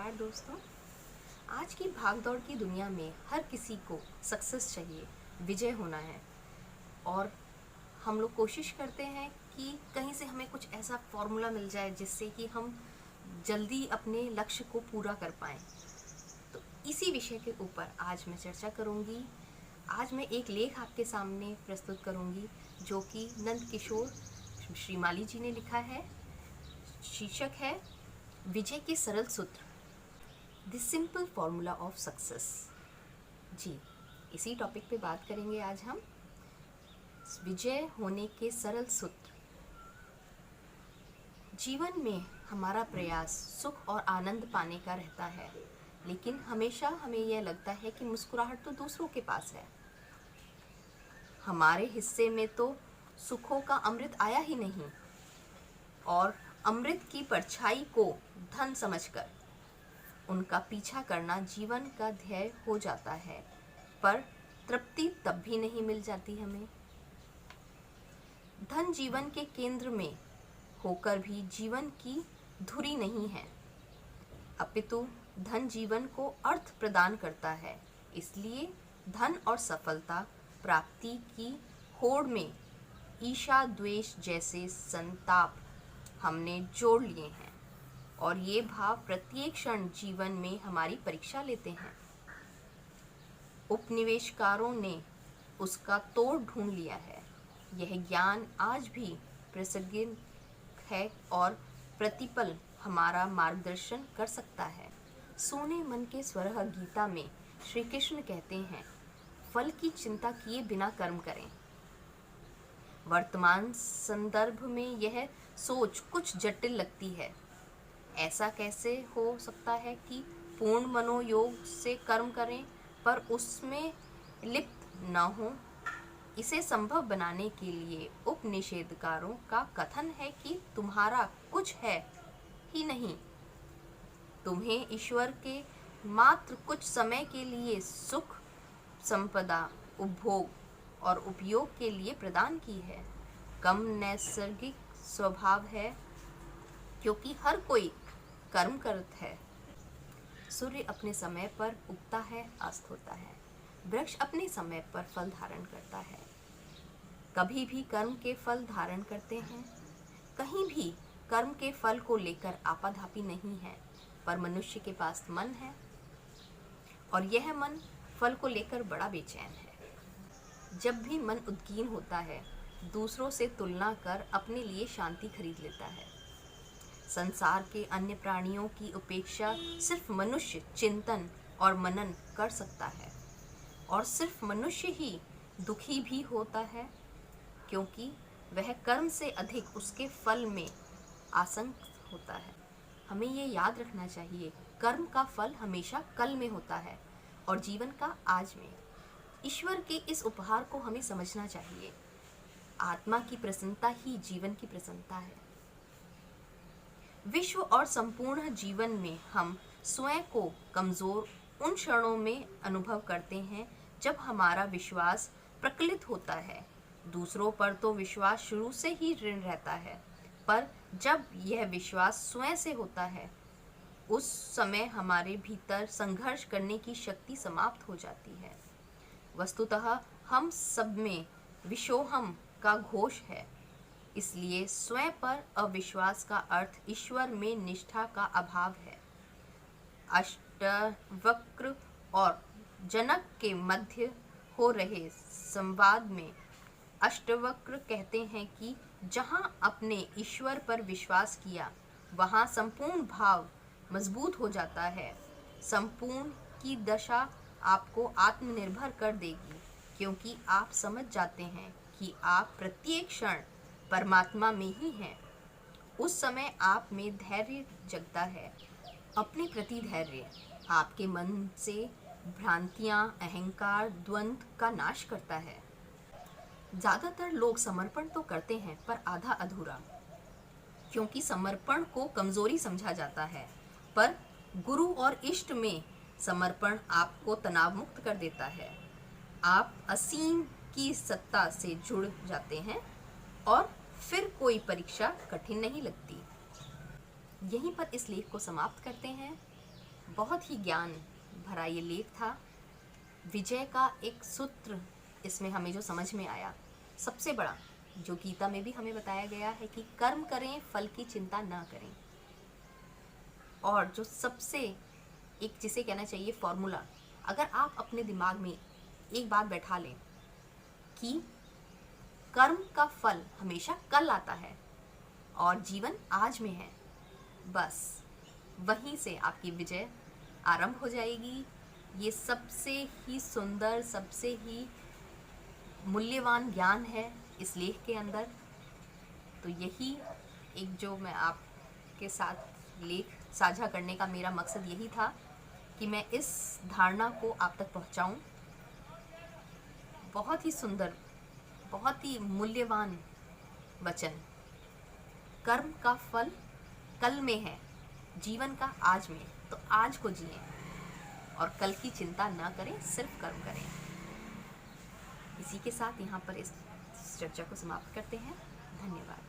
नमस्कार दोस्तों। आज की भागदौड़ की दुनिया में हर किसी को सक्सेस चाहिए, विजय होना है। और हम लोग कोशिश करते हैं कि कहीं से हमें कुछ ऐसा फॉर्मूला मिल जाए जिससे कि हम जल्दी अपने लक्ष्य को पूरा कर पाएं। तो इसी विषय के ऊपर आज मैं चर्चा करूंगी। आज मैं एक लेख आपके सामने प्रस्तुत करूंगी जो कि नंद किशोर श्रीमाली जी ने लिखा है। शीर्षक है विजय के सरल सूत्र, the simple formula of success. जी, इसी टॉपिक पे बात करेंगे आज हम। विजय होने के सरल सूत्र। जीवन में हमारा प्रयास सुख और आनंद पाने का रहता है, लेकिन हमेशा हमें यह लगता है कि मुस्कुराहट तो दूसरों के पास है। हमारे हिस्से में तो सुखों का अमृत आया ही नहीं, और अमृत की परछाई को धन समझकर उनका पीछा करना जीवन का ध्येय हो जाता है, पर तृप्ति तब भी नहीं मिल जाती हमें। धन जीवन के केंद्र में होकर भी जीवन की धुरी नहीं है, अपितु धन जीवन को अर्थ प्रदान करता है। इसलिए धन और सफलता प्राप्ति की होड़ में ईर्ष्या द्वेष जैसे संताप हमने जोड़ लिए हैं, और ये भाव प्रत्येक क्षण जीवन में हमारी परीक्षा लेते हैं। उपनिवेशकारों ने उसका तोड़ ढूंढ लिया है। यह ज्ञान आज भी प्रासंगिक है और प्रतिपल हमारा मार्गदर्शन कर सकता है। सोने मन के स्वरह गीता में श्री कृष्ण कहते हैं, फल की चिंता किए बिना कर्म करें। वर्तमान संदर्भ में यह सोच कुछ जटिल लगती है। ऐसा कैसे हो सकता है कि पूर्ण मनोयोग से कर्म करें पर उसमें लिप्त न हो? इसे संभव बनाने के लिए उपनिषेधकारों का कथन है कि तुम्हारा कुछ है ही नहीं, तुम्हें ईश्वर के मात्र कुछ समय के लिए सुख, संपदा, उपभोग और उपयोग के लिए प्रदान की है। कम नैसर्गिक स्वभाव है, क्योंकि हर कोई कर्म करत है। सूर्य अपने समय पर उगता है, अस्त होता है। वृक्ष अपने समय पर फल धारण करता है। कभी भी कर्म के फल धारण करते हैं। कहीं भी कर्म के फल को लेकर आपाधापी नहीं है, पर मनुष्य के पास मन है, और यह मन फल को लेकर बड़ा बेचैन है। जब भी मन उद्गीन होता है, दूसरों से तुलना कर अपने लिए शांति खरीद लेता है। संसार के अन्य प्राणियों की उपेक्षा सिर्फ मनुष्य चिंतन और मनन कर सकता है, और सिर्फ मनुष्य ही दुखी भी होता है, क्योंकि वह कर्म से अधिक उसके फल में आसक्त होता है। हमें ये याद रखना चाहिए, कर्म का फल हमेशा कल में होता है और जीवन का आज में। ईश्वर के इस उपहार को हमें समझना चाहिए। आत्मा की प्रसन्नता ही जीवन की प्रसन्नता है। विश्व और संपूर्ण जीवन में हम स्वयं को कमजोर उन क्षणों में अनुभव करते हैं जब हमारा विश्वास प्रकलित होता है। दूसरों पर तो विश्वास शुरू से ही ऋण रहता है, पर जब यह विश्वास स्वयं से होता है, उस समय हमारे भीतर संघर्ष करने की शक्ति समाप्त हो जाती है। वस्तुतः हम सब में विशोहम का घोष है। इसलिए स्वयं पर अविश्वास का अर्थ ईश्वर में निष्ठा का अभाव है। अष्टवक्र और जनक के मध्य हो रहे संवाद में अष्टवक्र कहते हैं कि जहाँ अपने ईश्वर पर विश्वास किया, वहाँ संपूर्ण भाव मजबूत हो जाता है। संपूर्ण की दशा आपको आत्मनिर्भर कर देगी, क्योंकि आप समझ जाते हैं कि आप प्रत्येक क्षण परमात्मा में ही हैं। उस समय आप में धैर्य जगता है, अपने प्रति धैर्य आपके मन से भ्रांतियां, अहंकार, द्वंद्व का नाश करता है। ज़्यादातर लोग समर्पण तो करते हैं, पर आधा अधूरा, क्योंकि समर्पण को कमजोरी समझा जाता है। पर गुरु और इष्ट में समर्पण आपको तनाव मुक्त कर देता है। आप असीम की सत्ता से जुड़ जाते हैं और फिर कोई परीक्षा कठिन नहीं लगती। यहीं पर इस लेख को समाप्त करते हैं। बहुत ही ज्ञान भरा ये लेख था। विजय का एक सूत्र इसमें हमें जो समझ में आया, सबसे बड़ा, जो गीता में भी हमें बताया गया है कि कर्म करें, फल की चिंता ना करें। और जो सबसे एक जिसे कहना चाहिए फॉर्मूला, अगर आप अपने दिमाग में एक बात बैठा लें कि कर्म का फल हमेशा कल आता है और जीवन आज में है, बस वहीं से आपकी विजय आरंभ हो जाएगी। ये सबसे ही सुंदर, सबसे ही मूल्यवान ज्ञान है इस लेख के अंदर। तो यही एक जो मैं आपके साथ लेख साझा करने का मेरा मकसद यही था कि मैं इस धारणा को आप तक पहुंचाऊं। बहुत ही सुंदर, बहुत ही मूल्यवान वचन। कर्म का फल कल में है, जीवन का आज में। तो आज को जिएं और कल की चिंता ना करें, सिर्फ कर्म करें। इसी के साथ यहाँ पर इस चर्चा को समाप्त करते हैं। धन्यवाद।